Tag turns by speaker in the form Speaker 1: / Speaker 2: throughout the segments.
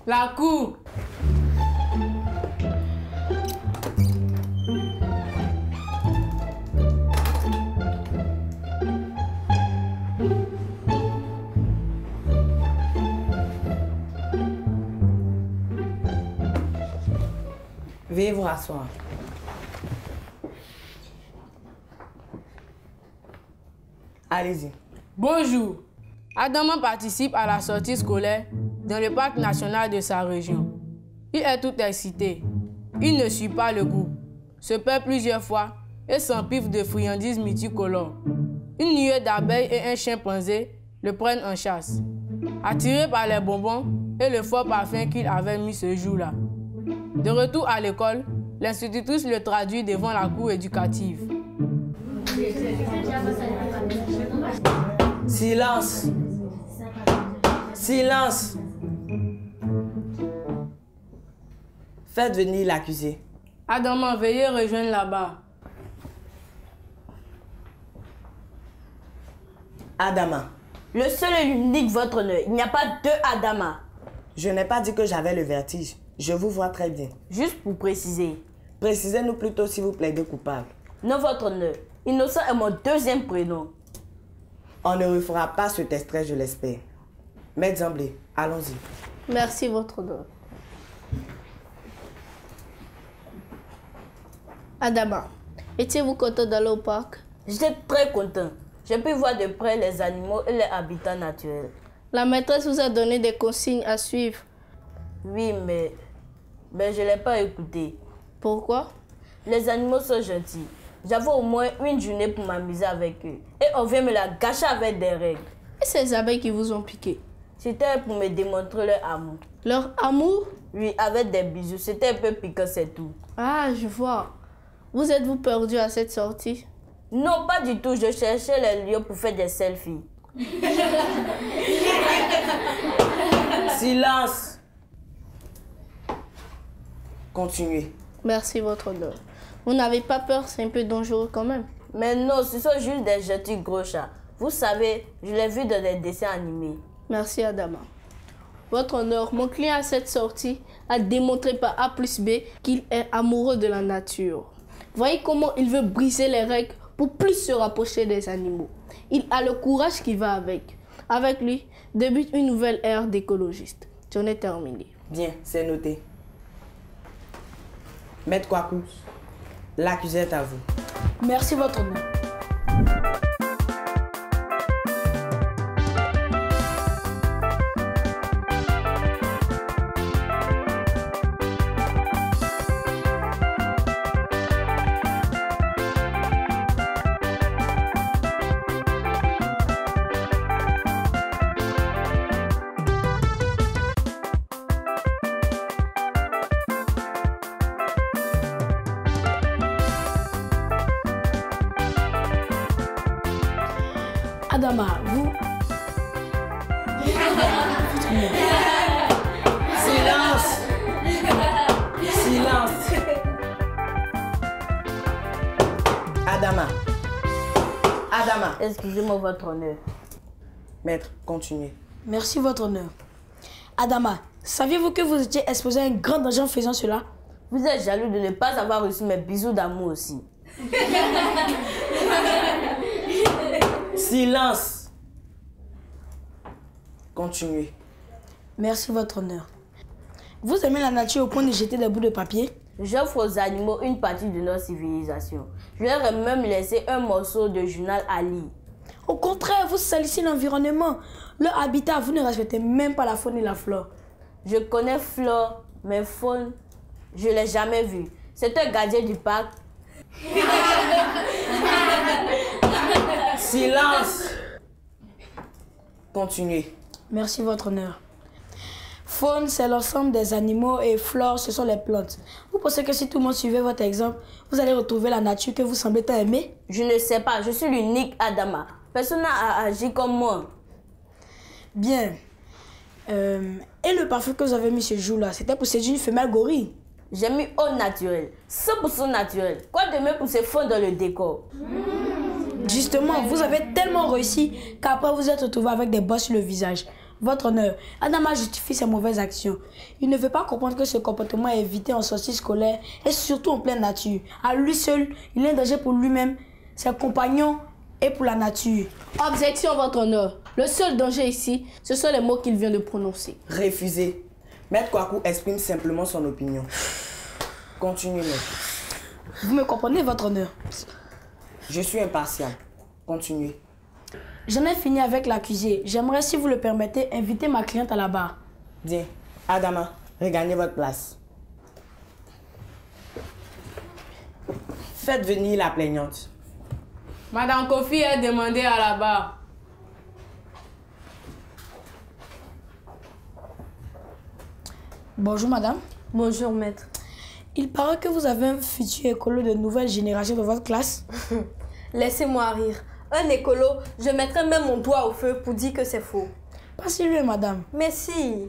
Speaker 1: La cour.
Speaker 2: Veuillez vous rasseoir. Allez-y.
Speaker 1: Bonjour. Adama participe à la sortie scolaire dans le parc national de sa région. Il est tout excité. Il ne suit pas le groupe, se perd plusieurs fois et s'empiffre de friandises multicolores. Une nuée d'abeilles et un chimpanzé le prennent en chasse. Attiré par les bonbons et le fort parfum qu'il avait mis ce jour-là. De retour à l'école, l'institutrice le traduit devant la cour éducative.
Speaker 2: Silence! Silence! Faites venir l'accusé.
Speaker 1: Adama, veuillez rejoindre là-bas.
Speaker 2: Adama.
Speaker 3: Le seul et l'unique votre honneur. Il n'y a pas deux Adama.
Speaker 2: Je n'ai pas dit que j'avais le vertige. Je vous vois très bien.
Speaker 3: Juste pour préciser.
Speaker 2: Précisez-nous plutôt si vous plaidez coupable.
Speaker 3: Non, votre honneur. Innocent est mon deuxième prénom.
Speaker 2: On ne refera pas cet extrait, je l'espère. Maître Zamblé, allons-y.
Speaker 4: Merci, votre honneur. Adama, étiez-vous content d'aller au parc?
Speaker 3: J'étais très content. J'ai pu voir de près les animaux et les habitats naturels.
Speaker 4: La maîtresse vous a donné des consignes à suivre.
Speaker 3: Oui, mais je ne l'ai pas écouté.
Speaker 4: Pourquoi?
Speaker 3: Les animaux sont gentils. J'avais au moins une journée pour m'amuser avec eux. Et on vient me la gâcher avec des règles.
Speaker 4: Et ces abeilles qui vous ont piqué?
Speaker 3: C'était pour me démontrer leur amour.
Speaker 4: Leur amour?
Speaker 3: Oui, avec des bisous. C'était un peu piquant, c'est tout.
Speaker 4: Ah, je vois. Vous êtes-vous perdu à cette sortie?
Speaker 3: Non, pas du tout. Je cherchais les lieux pour faire des selfies.
Speaker 2: Silence! Continuez.
Speaker 4: Merci, votre honneur. Vous n'avez pas peur, c'est un peu dangereux quand même.
Speaker 3: Mais non, ce sont juste des gentils gros chats. Vous savez, je l'ai vu dans des dessins animés.
Speaker 4: Merci, Adama. Votre honneur, mon client à cette sortie a démontré par A plus B qu'il est amoureux de la nature. Voyez comment il veut briser les règles pour plus se rapprocher des animaux. Il a le courage qui va avec. Avec lui, débute une nouvelle ère d'écologiste. J'en ai terminé.
Speaker 2: Bien, c'est noté. Maître Kwaku, l'accusé est à vous.
Speaker 5: Merci, votre honneur. Adama, vous...
Speaker 2: Silence! Silence! Adama. Adama.
Speaker 3: Excusez-moi, votre honneur.
Speaker 2: Maître, continuez.
Speaker 5: Merci, votre honneur. Adama, saviez-vous que vous étiez exposé à un grand danger en faisant cela?
Speaker 3: Vous êtes jaloux de ne pas avoir reçu mes bisous d'amour aussi.
Speaker 2: Silence! Continuez.
Speaker 5: Merci, votre honneur. Vous aimez la nature au point de jeter des bouts de papier?
Speaker 3: J'offre aux animaux une partie de notre civilisation. Je leur ai même laissé un morceau de journal à lire.
Speaker 5: Au contraire, vous salissez l'environnement. Leur habitat, vous ne respectez même pas la faune et la flore.
Speaker 3: Je connais flore, mais faune, je ne l'ai jamais vue. C'est un gardien du parc.
Speaker 2: Silence! Continuez.
Speaker 5: Merci, votre honneur. Faune, c'est l'ensemble des animaux et flore, ce sont les plantes. Vous pensez que si tout le monde suivait votre exemple, vous allez retrouver la nature que vous semblez tant aimer?
Speaker 3: Je ne sais pas, je suis l'unique Adama. Personne n'a agi comme moi.
Speaker 5: Bien. Et le parfum que vous avez mis ce jour-là, c'était pour séduire une femelle gorille?
Speaker 3: J'ai mis eau naturelle, 100% naturel. Quoi de mieux pour se fondre dans le décor?
Speaker 5: Justement, vous avez tellement réussi qu'après vous êtes retrouvé avec des bosses sur le visage. Votre honneur, Adama justifie ses mauvaises actions. Il ne veut pas comprendre que ce comportement est évité en sortie scolaire et surtout en pleine nature. À lui seul, il est un danger pour lui-même, ses compagnons et pour la nature.
Speaker 4: Objection, votre honneur. Le seul danger ici, ce sont les mots qu'il vient de prononcer.
Speaker 2: Refusé. Maître Kouakou exprime simplement son opinion. Continuez, maître.
Speaker 5: Vous me comprenez, votre honneur?
Speaker 2: Je suis impartial. Continuez.
Speaker 5: J'en ai fini avec l'accusé. J'aimerais, si vous le permettez, inviter ma cliente à la barre.
Speaker 2: Bien. Adama, regagnez votre place. Faites venir la plaignante.
Speaker 1: Madame Kofi est demandée à la barre.
Speaker 5: Bonjour, madame.
Speaker 3: Bonjour, maître.
Speaker 5: Il paraît que vous avez un futur écolo de nouvelle génération dans votre classe.
Speaker 3: Laissez-moi rire. Un écolo, je mettrai même mon doigt au feu pour dire que c'est faux.
Speaker 5: Pas si loin, madame.
Speaker 3: Mais si,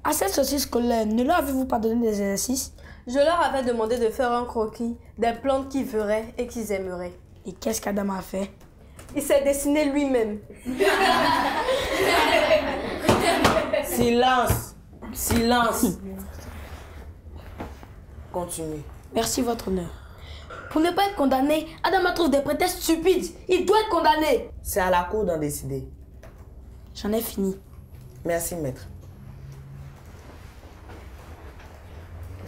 Speaker 5: À cette sortie scolaire, ne leur avez-vous pas donné des exercices?
Speaker 3: je leur avais demandé de faire un croquis des plantes qu'ils feraient et qu'ils aimeraient.
Speaker 5: Et qu'est-ce qu'Adama a fait?
Speaker 3: Il s'est dessiné lui-même.
Speaker 2: Silence. Silence. Continuez.
Speaker 5: Merci, votre honneur. Pour ne pas être condamné, Adama trouve des prétextes stupides. Il doit être condamné.
Speaker 2: C'est à la cour d'en décider.
Speaker 5: J'en ai fini.
Speaker 2: Merci, maître.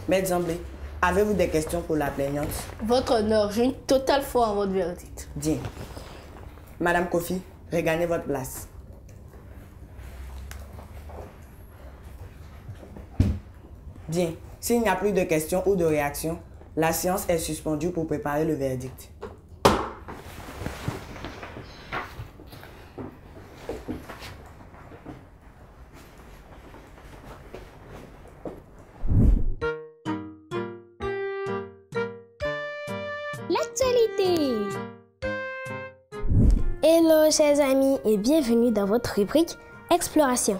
Speaker 2: Maître Zamblé, avez-vous des questions pour la plaignante?
Speaker 4: Votre honneur, j'ai une totale foi en votre verdict.
Speaker 2: Bien. Madame Kofi, regagnez votre place. Bien. S'il n'y a plus de questions ou de réactions, la séance est suspendue pour préparer le verdict.
Speaker 6: L'actualité. Hello chers amis et bienvenue dans votre rubrique Exploration.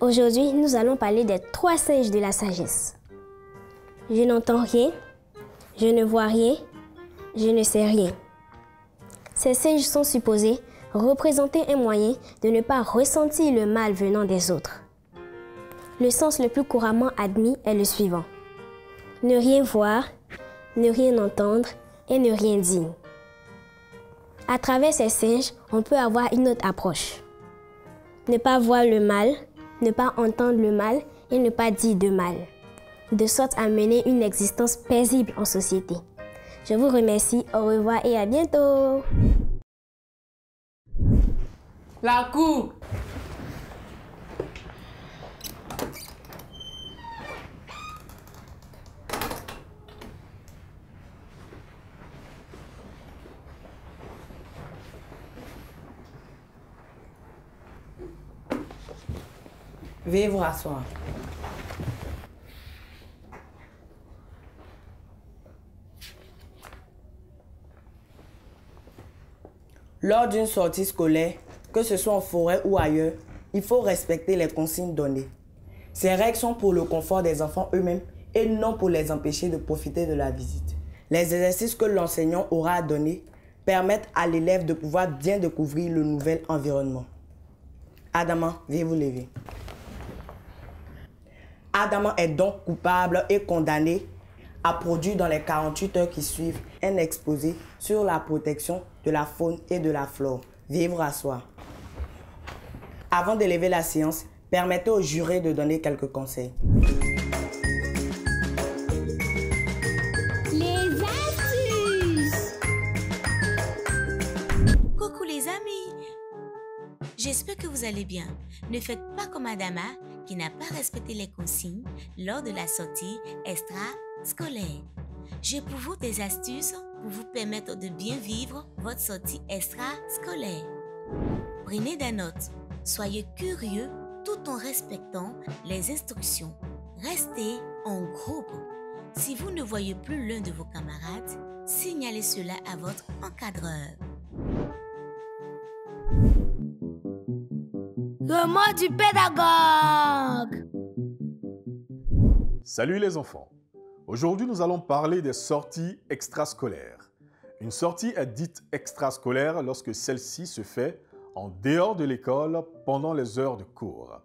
Speaker 6: Aujourd'hui, nous allons parler des 3 singes de la sagesse. Je n'entends rien, je ne vois rien, je ne sais rien. Ces singes sont supposés représenter un moyen de ne pas ressentir le mal venant des autres. Le sens le plus couramment admis est le suivant: ne rien voir, ne rien entendre et ne rien dire. À travers ces singes, on peut avoir une autre approche. Ne pas voir le mal, ne pas entendre le mal et ne pas dire de mal, de sorte à mener une existence paisible en société. Je vous remercie, au revoir et à bientôt.
Speaker 1: La cour.
Speaker 2: Veuillez vous rasseoir. Lors d'une sortie scolaire, que ce soit en forêt ou ailleurs, il faut respecter les consignes données. Ces règles sont pour le confort des enfants eux-mêmes et non pour les empêcher de profiter de la visite. Les exercices que l'enseignant aura à donner permettent à l'élève de pouvoir bien découvrir le nouvel environnement. Adama, veuillez vous lever. Adama est donc coupable et condamné à produire dans les 48 heures qui suivent un exposé sur la protection de la faune et de la flore. Veuillez vous rasseoir. Avant d'élever la séance, permettez au juré de donner quelques conseils.
Speaker 6: Les astuces.
Speaker 7: Coucou les amis, j'espère que vous allez bien. Ne faites pas comme Adama qui n'a pas respecté les consignes lors de la sortie extra-scolaire. J'ai pour vous des astuces pour vous permettre de bien vivre votre sortie extra-scolaire. Prenez des notes, soyez curieux tout en respectant les instructions. Restez en groupe. Si vous ne voyez plus l'un de vos camarades, signalez cela à votre encadreur.
Speaker 5: Le mot du pédagogue.
Speaker 8: Salut les enfants! Aujourd'hui, nous allons parler des sorties extrascolaires. Une sortie est dite extrascolaire lorsque celle-ci se fait en dehors de l'école pendant les heures de cours.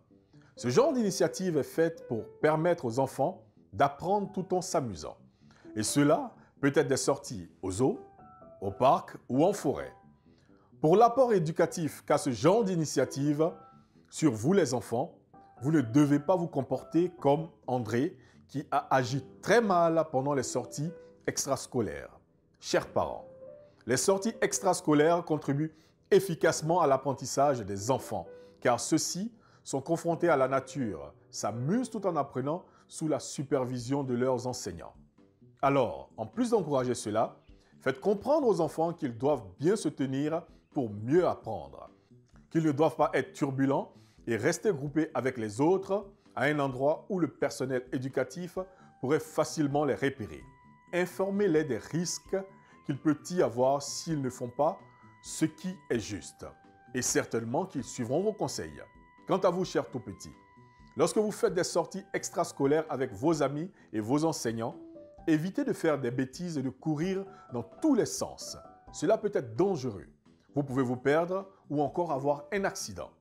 Speaker 8: Ce genre d'initiative est faite pour permettre aux enfants d'apprendre tout en s'amusant. Et cela peut être des sorties au zoo, au parc ou en forêt. Pour l'apport éducatif qu'a ce genre d'initiative sur vous les enfants, vous ne devez pas vous comporter comme André qui a agi très mal pendant les sorties extrascolaires. Chers parents, les sorties extrascolaires contribuent efficacement à l'apprentissage des enfants car ceux-ci sont confrontés à la nature, s'amusent tout en apprenant sous la supervision de leurs enseignants. Alors, en plus d'encourager cela, faites comprendre aux enfants qu'ils doivent bien se tenir pour mieux apprendre, qu'ils ne doivent pas être turbulents et rester groupés avec les autres à un endroit où le personnel éducatif pourrait facilement les repérer. Informez-les des risques qu'il peut y avoir s'ils ne font pas ce qui est juste. Et certainement qu'ils suivront vos conseils. Quant à vous, chers tout-petits, lorsque vous faites des sorties extrascolaires avec vos amis et vos enseignants, évitez de faire des bêtises et de courir dans tous les sens. Cela peut être dangereux. Vous pouvez vous perdre ou encore avoir un accident.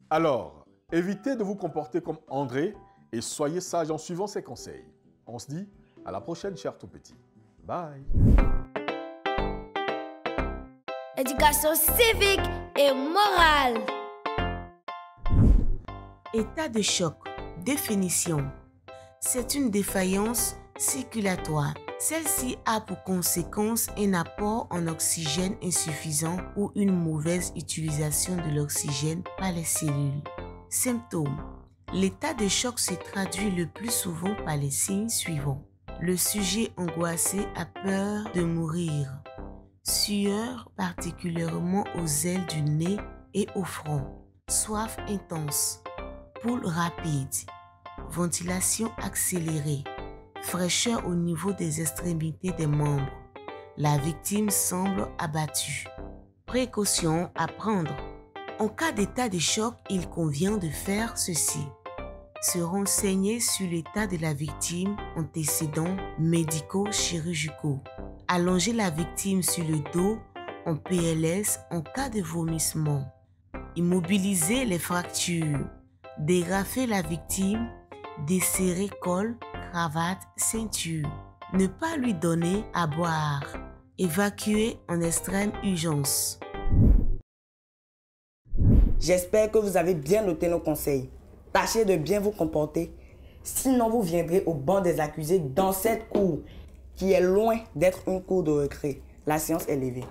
Speaker 8: Alors, évitez de vous comporter comme André et soyez sage en suivant ses conseils. On se dit à la prochaine, chers tout-petits. Bye!
Speaker 9: Éducation civique et morale.
Speaker 7: État de choc. Définition. C'est une défaillance circulatoire. Celle-ci a pour conséquence un apport en oxygène insuffisant ou une mauvaise utilisation de l'oxygène par les cellules. Symptômes. L'état de choc se traduit le plus souvent par les signes suivants. Le sujet angoissé a peur de mourir. Sueur particulièrement aux ailes du nez et au front. Soif intense. Pouls rapide. Ventilation accélérée. Fraîcheur au niveau des extrémités des membres. La victime semble abattue. Précautions à prendre. En cas d'état de choc, il convient de faire ceci. Se renseigner sur l'état de la victime, antécédents médico-chirurgicaux. Allonger la victime sur le dos en PLS en cas de vomissement. Immobiliser les fractures. Dégrafer la victime. Desserrer col, cravate, ceinture. Ne pas lui donner à boire. Évacuer en extrême urgence.
Speaker 2: J'espère que vous avez bien noté nos conseils. Tâchez de bien vous comporter, sinon vous viendrez au banc des accusés dans cette cour qui est loin d'être une cour de récré. La séance est levée.